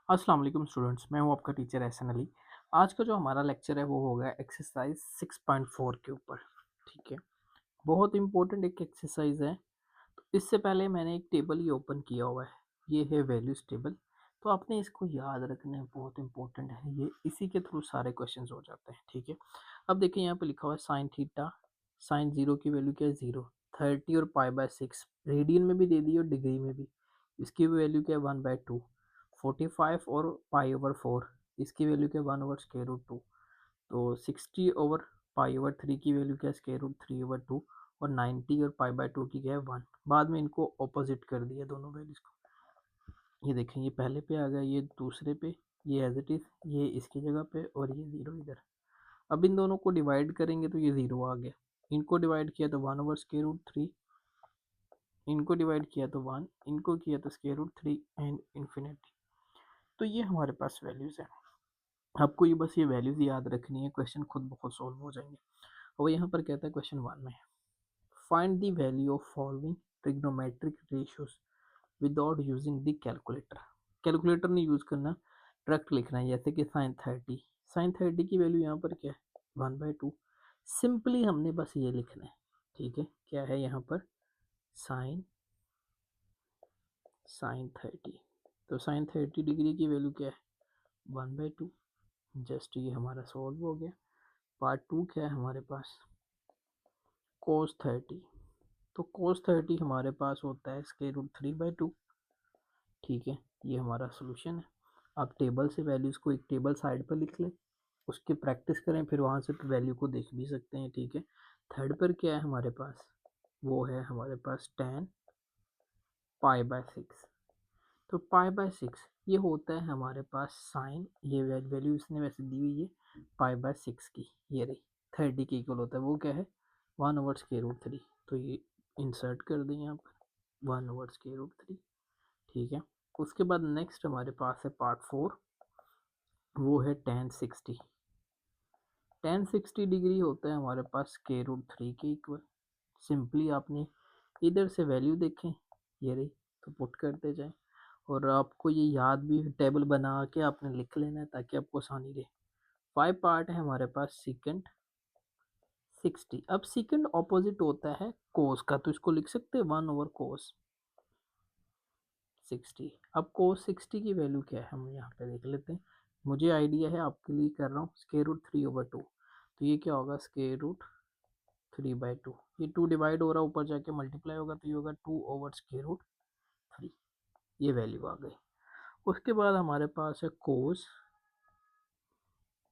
अस्सलाम वालेकुम स्टूडेंट्स, मैं हूं आपका टीचर एहसन अली। आज का जो हमारा लेक्चर है वो होगा एक्सरसाइज 6.4 के ऊपर। ठीक है, बहुत इंपॉर्टेंट एक एक्सरसाइज है। तो इससे पहले मैंने एक टेबल ही ओपन किया हुआ है, ये है वैल्यूज टेबल। तो आपने इसको याद रखना है, बहुत इंपॉर्टेंट है ये, इसी के थ्रू सारे क्वेश्चंस हो जाते हैं। ठीक है, अब देखिए यहाँ पे लिखा हुआ है साइन थीटा। साइन जीरो की वैल्यू क्या है? जीरो। 30 और पाई/6 रेडियन में भी दे दी और डिग्री में भी। इसकी वैल्यू क्या है? 1/2। 45 और पाई/4 इसकी वैल्यू क्या है? 1/√2। तो 60/पाई/3 की वैल्यू क्या है? √3/2। और 90 और पाई/2 की क्या है? 1। बाद में इनको ऑपोजिट कर दिया दोनों वैल्यूज को। ये देखें, ये पहले पे आ गया, ये दूसरे पे, ये एज इट इज, ये इसकी जगह पे और ये जीरो इधर। अब इन दोनों को डिवाइड करेंगे तो ये जीरो आ गया। इनको डिवाइड किया तो 1/√3। इनको डिवाइड किया तो 1। इनको किया तो √3 एंड इन्फिनिटी। तो ये हमारे पास वैल्यूज है। आपको ये बस ये वैल्यूज याद रखनी है, क्वेश्चन खुद बहुत सॉल्व हो जाएंगे। और यहाँ पर कहता है क्वेश्चन 1 में, find the value of following trigonometric ratios without using the calculator. Calculator नहीं यूज करना, डायरेक्ट लिखना है। जैसे कि साइन 30, साइन 30 की वैल्यू यहाँ पर क्या है? 1/2। सिंपली हमने बस ये लिखना है। ठीक है, क्या है यहाँ पर? Sine sine 30। तो साइन 30 डिग्री की वैल्यू क्या है? 1/2। जस्ट ये हमारा सॉल्व हो गया। पार्ट 2 क्या है हमारे पास? cos 30। तो cos 30 हमारे पास होता है √3/2। ठीक है, ये हमारा सोल्यूशन है। आप टेबल से वैल्यूज़ को एक टेबल साइड पर लिख लें, उसकी प्रैक्टिस करें, फिर वहाँ से वैल्यू को देख भी सकते हैं। ठीक है, थर्ड पर क्या है हमारे पास? वो है हमारे पास tan पाई/6। तो पाई/6 ये होता है हमारे पास साइन, ये वैल्यू इसने वैसे दी हुई है पाई/6 की, ये रही 30 के इक्वल होता है। वो क्या है? 1/√3। तो ये इंसर्ट कर दें यहाँ पर, 1/√3। ठीक है, उसके बाद नेक्स्ट हमारे पास है पार्ट 4। वो है tan 60। tan 60 डिग्री होता है हमारे पास √3 के इक्वल। सिंपली आपने इधर से वैल्यू देखें, ये रही, तो पुट करते जाएं। और आपको ये याद भी, टेबल बना के आपने लिख लेना है ताकि आपको आसानी रहे। 5 पार्ट है हमारे पास सेकंड 60। अब सेकंड ऑपोजिट होता है कोस का, तो इसको लिख सकते हैं 1/cos 60। अब cos 60 की वैल्यू क्या है हम यहाँ पे देख लेते हैं। मुझे आइडिया है, आपके लिए कर रहा हूँ। √3/2। तो ये क्या होगा? √3/2। ये 2 डिवाइड हो रहा है, ऊपर जाके मल्टीप्लाई होगा, तो ये होगा 2/√3। ये वैल्यू आ गई। उसके बाद हमारे पास है cos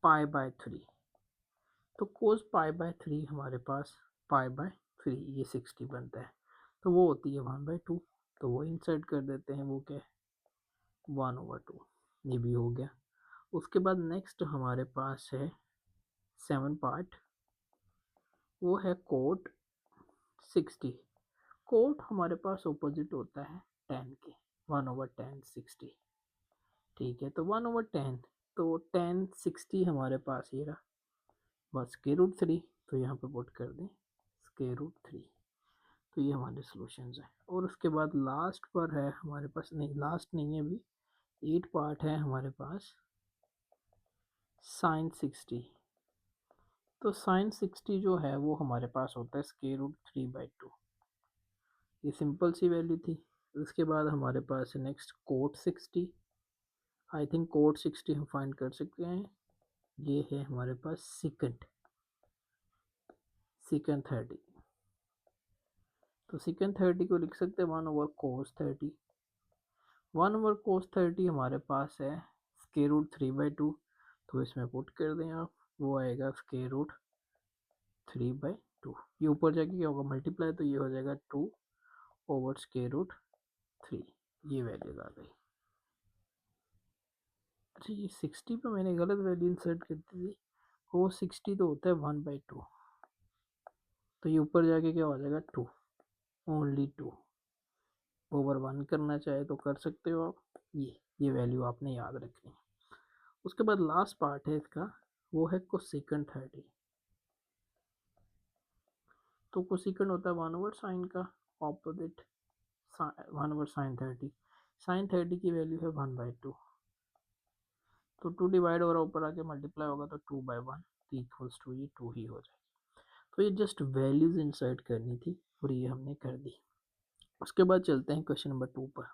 पाई/3। तो cos पाई/3 हमारे पास पाई/3, ये 60 बनता है, तो वो होती है 1/2। तो वो इंसर्ट कर देते हैं, वो क्या है? 1/2। ये भी हो गया। उसके बाद नेक्स्ट हमारे पास है 7 पार्ट। वो है cot 60। कोट हमारे पास ऑपोजिट होता है tan के, 1/tan 60। ठीक है, तो 1/10, तो tan 60 हमारे पास ये रहा, बस √3। तो यहाँ पे पुट कर दें √3। तो ये हमारे सॉल्यूशंस हैं। और उसके बाद लास्ट पर है हमारे पास, नहीं लास्ट नहीं है अभी, 8 पार्ट है हमारे पास sin 60। तो sin 60 जो है वो हमारे पास होता है √3/2। ये सिंपल सी वैल्यू थी। उसके बाद हमारे पास है next cot 60। I think cot 60 हम फाइंड कर सकते हैं। ये है हमारे पास सेकंड 30। तो सेकंड 30 को लिख सकते हैं 1/cos 30। 1/cos 30 हमारे पास है √3/2। तो इसमें पुट कर दें आप, वो आएगा √3/2। ये ऊपर जाके क्या होगा? मल्टीप्लाई, तो ये हो जाएगा 2/√3। ये वैल्यू आ गई। अच्छा, ये 60 पे मैंने गलत वैल्यू इंसर्ट कर दी थी। वो 60 तो होता है 1/2। तो ये ऊपर जाके क्या हो जाएगा? 2, ओनली 2। ओवर 1 करना चाहे तो कर सकते हो आप। ये वैल्यू आपने याद रखनी है। उसके बाद लास्ट पार्ट है इसका, वो है कोसेकंड 30। तो कोसेकंड होता है 1/sin का ऑपोजिट, 1/sin 30। sin 30 की वैल्यू है 1/2। तो 2 डिवाइड हो रहा है, ऊपर आके मल्टीप्लाई होगा तो 2/1 इक्वल्स टू ये 2 ही हो जाएगा। तो ये जस्ट वैल्यूज इंसर्ट करनी थी और ये हमने कर दी। उसके बाद चलते हैं क्वेश्चन नंबर 2 पर।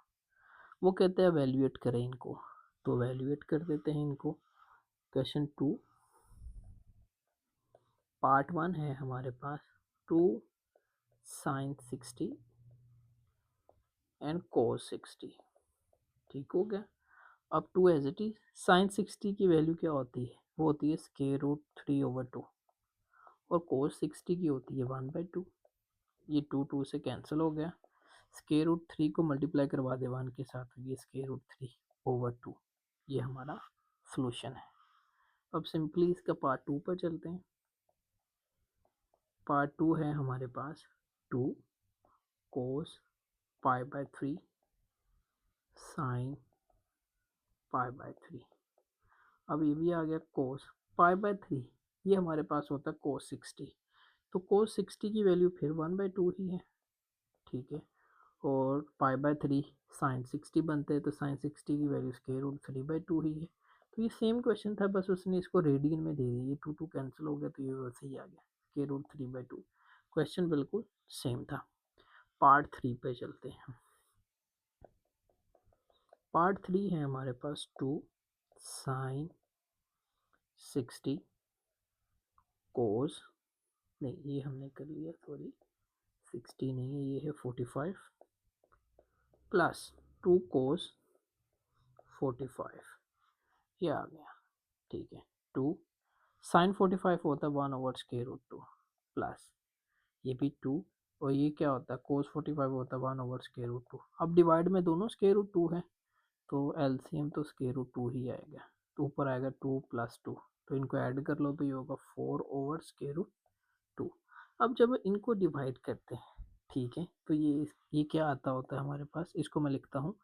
वो कहते हैं वैल्यूएट करें इनको, तो वैल्यूएट कर देते हैं इनको। क्वेश्चन 2 पार्ट 1 है हमारे पास 2 sin 60 एंड cos 60। ठीक हो गया। अब 2 एज इट इज। साइन 60 की वैल्यू क्या होती है? वो होती है √3/2 और cos 60 की होती है 1/2। ये 2 से कैंसिल हो गया। √3 को मल्टीप्लाई करवा दे 1 के साथ, ये √3/2। ये हमारा सोल्यूशन है। अब सिंपली इसका पार्ट 2 पर चलते हैं। पार्ट 2 है हमारे पास 2 cos π/3 sin π/3। अब ये भी आ गया cos π/3, ये हमारे पास होता है cos 60। तो cos 60 की वैल्यू फिर 1/2 ही है। ठीक है। और π/3 sin 60 बनते हैं, तो sin 60 की वैल्यू √3/2 ही है। तो ये सेम क्वेश्चन था, बस उसने इसको रेडियन में दे दिया। ये 2 कैंसिल हो गया, तो ये वैसे ही आ गया √3/2। क्वेश्चन बिल्कुल सेम था। पार्ट 3 पे चलते हैं। पार्ट 3 है हमारे पास 2 sin 60 cos, नहीं ये हमने कर लिया, सॉरी 60 नहीं है, ये है 45 प्लस 2 cos 45, ये आ गया। ठीक है। 2 sin 45 होता है 1/√2 प्लस ये भी 2, और ये क्या होता है cos 45 होता है 1/√2। अब डिवाइड में दोनों √2 है, तो एलसीएम तो √2 ही आएगा। तो ऊपर आएगा 2 + 2, तो इनको ऐड कर लो तो ये होगा 4/√2। अब जब इनको डिवाइड करते हैं, ठीक है, तो ये क्या आता होता है हमारे पास, इसको मैं लिखता हूँ,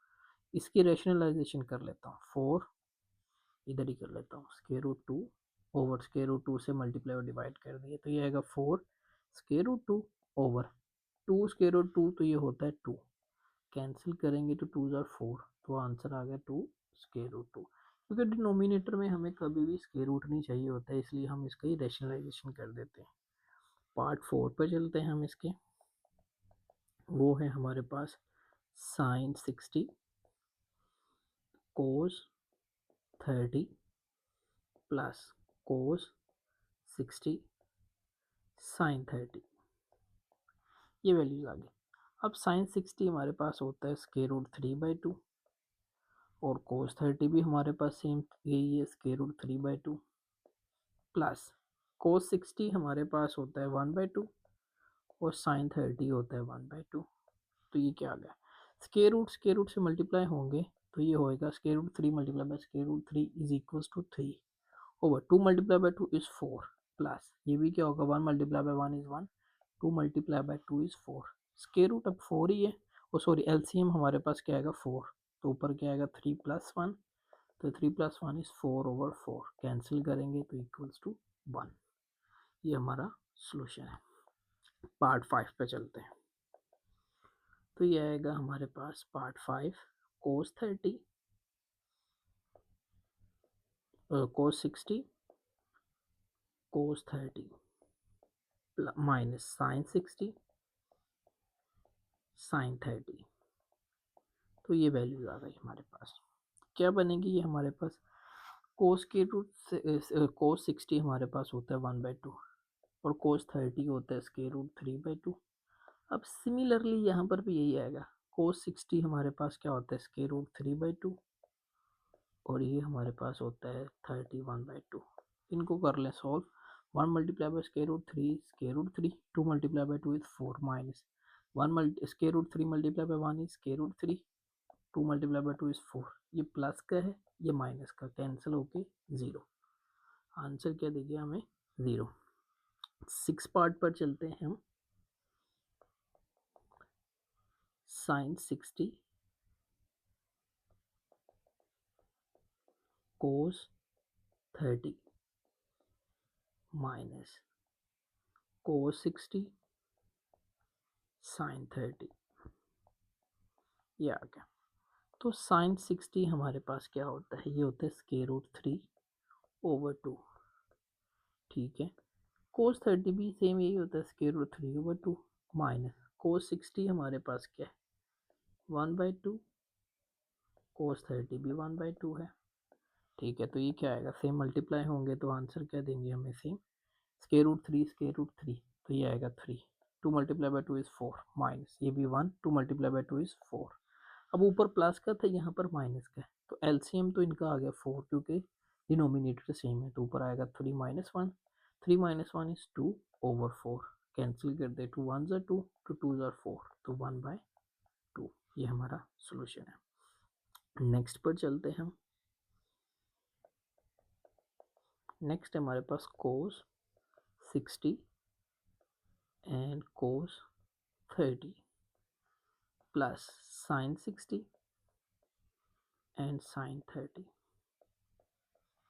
इसकी रैशनलाइजेशन कर लेता हूँ। 4 इधर ही कर लेता हूँ, √2/√2 से मल्टीप्लाई और डिवाइड कर दिए, तो ये आएगा 4√2/2, तो ये होता है 2। कैंसिल करेंगे तो 2 ज़ार 4, तो आंसर आ गया 2√2। क्योंकि डिनोमिनेटर में हमें कभी भी स्क्वायर रूट नहीं चाहिए होता है, इसलिए हम इसका ही रैशनलाइजेशन कर देते हैं। पार्ट 4 पे चलते हैं हम इसके। वो है हमारे पास sin 60 cos 30 plus cos 60 sin 30, ये वैल्यूज आ गई। अब sin 60 हमारे पास होता है √3/2 और cos 30 भी हमारे पास सेम यही है √3/2 प्लस cos 60 हमारे पास होता है 1/2 और sin 30 होता है 1/2। तो ये क्या आ गया, स्क्वायर रूट से मल्टीप्लाई होंगे तो ये होएगा √3 multiply by √3 is equals to 3 over 2 multiply by 2 is 4 plus ये भी क्या होगा 1 multiply by 1 is 1, 2 multiply by 2 is 4। Square root अब 4 ही है, और सॉरी एलसीएम हमारे पास क्या आएगा 4, तो ऊपर क्या आएगा 3 + 1, तो 3 + 1 इज 4/4, कैंसिल करेंगे तो इक्वल्स टू 1। ये हमारा सोल्यूशन है। पार्ट 5 पे चलते हैं। तो ये आएगा हमारे पास part 5 cos 30 cos 60 cos 30 minus sin 60 sin 30। तो ये वैल्यूज आ गई हमारे पास। क्या बनेगी ये हमारे पास, cos के रूट से cos 60 हमारे पास होता है 1/2 और cos 30 होता है √3/2। अब सिमिलरली यहाँ पर भी यही आएगा, cos 60 हमारे पास क्या होता है √3/2 और ये हमारे पास होता है 31/2। इनको कर लें solve. 1 multiply by √3 2 multiply by 2 is 4 minus 1 √3 multiply by 1 is √3, 2 multiply by 2 is 4। ये प्लस का है, ये माइनस का, कैंसिल होके 0। आंसर क्या देगी हमें 0। 6 पार्ट पर चलते हैं हम। sin 60 cos 30 minus cos 60 sin 30, ये आ गया। तो साइन 60 हमारे पास क्या होता है, ये होता है स्क्वायर रूट 3/2। ठीक है, कोस 30 भी सेम यही होता है स्क्वायर रूट 3/2 माइनस कोस 60 हमारे पास क्या है 1/2, कोस 30 भी 1/2 है। ठीक है, तो ये क्या आएगा, सेम मल्टीप्लाई होंगे तो आंसर क्या देंगे हमें, सेम स्क्वायर रूट 3, तो ये आएगा 3। 2 मल्टीप्लाई बाई 2 इज़ 4 माइनस ये भी 1, 2 मल्टीप्लाई बाई 2 इज़ 4। अब ऊपर प्लस का था, यहाँ पर माइनस का है, तो एलसीएम तो इनका आ गया 4 क्योंकि डिनोमिनेटर सेम है, तो ऊपर आएगा 3 माइनस 1। 3 माइनस 1 इज़ 2/4, कैंसिल कर दे, 2 1 ज़ा 2, 2 2 ज़ा 4, तो 1/2। ये हमारा सोल्यूशन है। नेक्स्ट पर चलते हैं हम। नेक्स्ट हमारे पास cos 60 and cos 30 plus sine 60 and sine 30,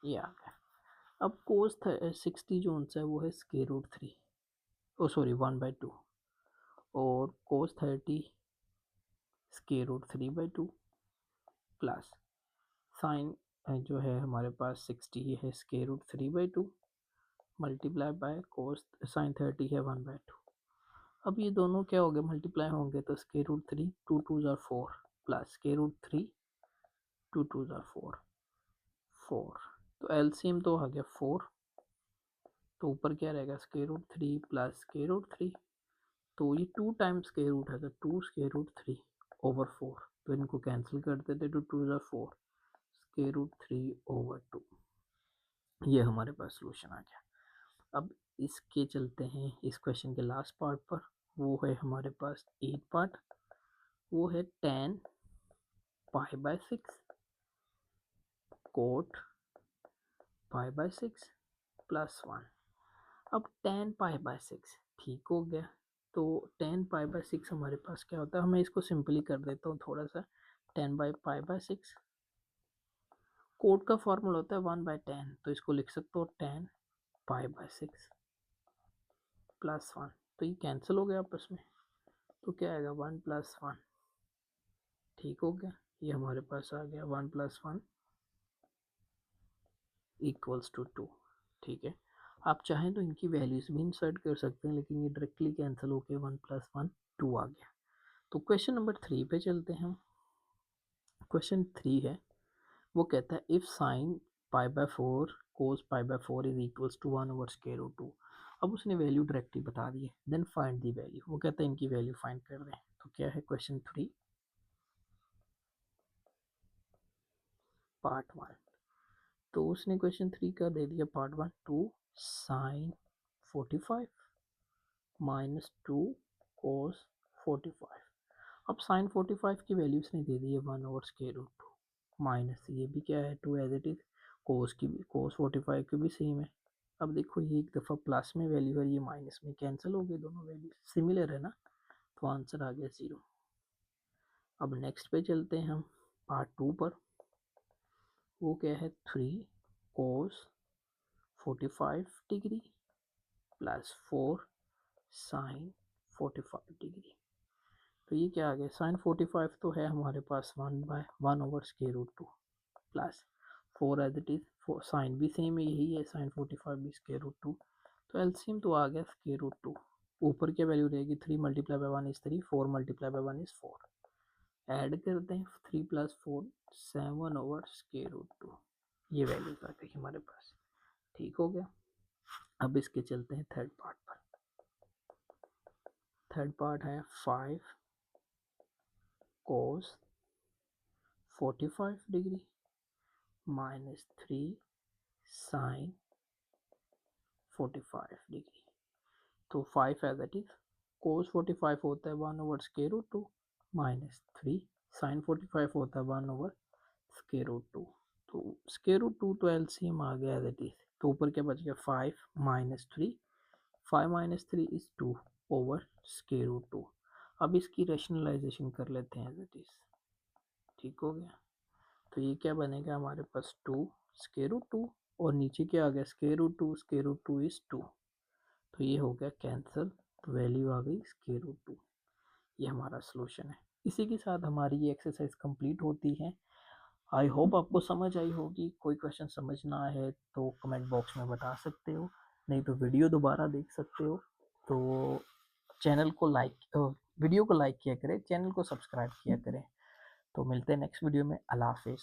ये आ गया। अब कोस 60 जो सा है वो है स्क्वायर रूट 3, ओ सॉरी 1/2, और cos 30 square root 3/2 plus sine जो है हमारे पास 60 है square root 3/2 multiply by cos sine 30 है 1/2। अब ये दोनों क्या हो गए, मल्टीप्लाई होंगे तो स्क्वायर रूट 3 2 2 ज़ा 4 प्लस स्क्वायर रूट 3 2 2 ज़ा 4 4, तो एलसीएम तो आ गया 4, तो ऊपर क्या रहेगा square root 3 plus square root 3, तो ये 2 टाइम्स स्क्वायर रूट है तो 2 स्क्वायर रूट 3/4, तो इनको कैंसिल कर देते, तो 2 ज़ा 4 स्क्वायर रूट 3/2। ये हमारे पास सोल्यूशन आ गया। अब इसके चलते हैं इस क्वेश्चन के लास्ट पार्ट पर, वो है हमारे पास 8 पार्ट, वो है tan π/6 कोट π/6 प्लस 1। अब tan π/6 ठीक हो गया, तो tan π/6 हमारे पास क्या होता है, मैं इसको सिंपली कर देता हूँ थोड़ा सा। tan π/6 कोट का फॉर्मूला होता है 1/tan, तो इसको लिख सकते हो tan π/6 प्लस 1, तो ये कैंसिल हो गया आपस में, तो क्या आएगा 1 + 1, ठीक हो गया। ये हमारे पास आ गया 1 + 1 = 2। ठीक है, आप चाहें तो इनकी वैल्यूज भी इंसर्ट कर सकते हैं, लेकिन ये डायरेक्टली कैंसिल होकर 1 + 1 2 आ गया। तो क्वेश्चन नंबर 3 पे चलते हैं। क्वेश्चन 3 है, वो कहता है if sine π/4 cos π/4 is equals to 1/√2। अब उसने वैल्यू डायरेक्टली बता दी है, देन फाइंड दी वैल्यू, वो कहता है इनकी वैल्यू फाइंड कर रहे हैं। तो क्या है क्वेश्चन 3 पार्ट 1, तो उसने क्वेश्चन 3 का दे दिया पार्ट 1, 2 साइन 45 माइनस 2 कोस 45। अब साइन 45 की वैल्यू उसने दे दी है 1/√2 माइनस ये भी क्या है 2 एज इट इज, कोस की भी कोस 45 की भी सेम है। अब देखो ये एक दफ़ा प्लस में वैल्यू है, ये माइनस में, कैंसिल हो गए दोनों वैल्यू, सिमिलर है ना, तो आंसर आ गया 0। अब नेक्स्ट पे चलते हैं हम पार्ट 2 पर, वो क्या है 3 कोस 45 डिग्री प्लस 4 साइन 45 डिग्री। तो ये क्या आ गया, साइन 45 तो है हमारे पास 1/1/√2 plus 4 as it is, sine भी सेम है यही है, साइन 45 भी √2, तो एलसीएम तो आ गया √2। ऊपर क्या वैल्यू रहेगी, 3 multiply by 1 is 3, 4 multiply by 1 is 4, add करते हैं 3 + 4 7/√2, ये वैल्यूज आ गई हमारे पास। ठीक हो गया। अब इसके चलते हैं थर्ड पार्ट पर। थर्ड पार्ट है 5 कोस 45 डिग्री माइनस 3 साइन 45 डिग्री। तो 5 एज इट इज, कोस 45 होता है 1/√2 माइनस 3 साइन 45 होता है 1/√2, तो √2 तो एलसीएम आ गया एज इट इज, तो ऊपर क्या बच गया 5 माइनस 3, 5 माइनस 3 इज 2/√2। अब इसकी रेशनलाइजेशन कर लेते हैं एज इट इज। ठीक हो गया, तो ये क्या बनेगा हमारे पास 2 और नीचे क्या आ गया √2 इज 2, तो ये हो गया कैंसिल, तो वैल्यू आ गई √2। ये हमारा सोल्यूशन है। इसी के साथ हमारी ये एक्सरसाइज कंप्लीट होती है। आई होप आपको समझ आई होगी। कोई क्वेश्चन समझ ना आए तो कमेंट बॉक्स में बता सकते हो, नहीं तो वीडियो दोबारा देख सकते हो। तो चैनल को लाइक वीडियो को लाइक किया करें, चैनल को सब्सक्राइब किया करें। तो मिलते हैं नेक्स्ट वीडियो में। अल्लाह हाफिज़।